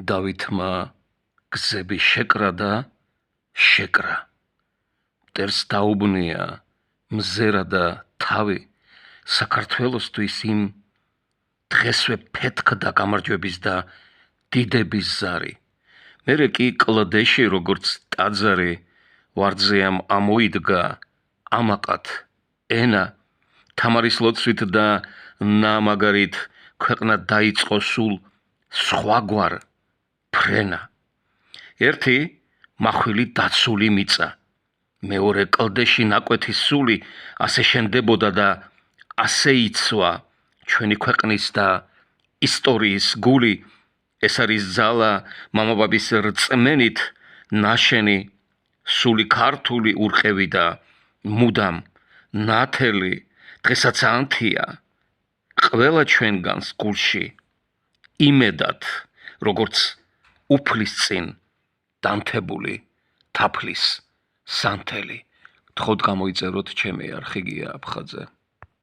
დავითმა გზები შეკრა და შეკრა. მტერს დაუბნია მზერა და თავი საქართველოსთვის იმ დღესვე ფეთქდა გამარჯვების და დიდების ზარი. მერე კი კლდეში როგორც ტაძარი ვარძეამ ამოიდგა ამაყად ენა თამარის ლოცვით და ნამაგარით ქვეყნა დაიწყო სულ სხვაგვარ ფრენა. ერთი მახვილი დაცული მიწა, მეორე კლდეში ნაკვეთის სული ასე შენდებოდა და ასე იცვა ჩვენი ქვეყნის და ისტორიის გული. ეს არის ძალა მამაბაბის რწმენით ნაშენი სული ქართული ურყევი და მუდამ ნათელი დღესაც ანთია ყველა ჩვენგანს გულში იმედად როგორც უფლის წინ დამთებული თაფლის სანთელი. გთხოვთ გამოიწეროთ ჩემი არხი გია აფხაძე.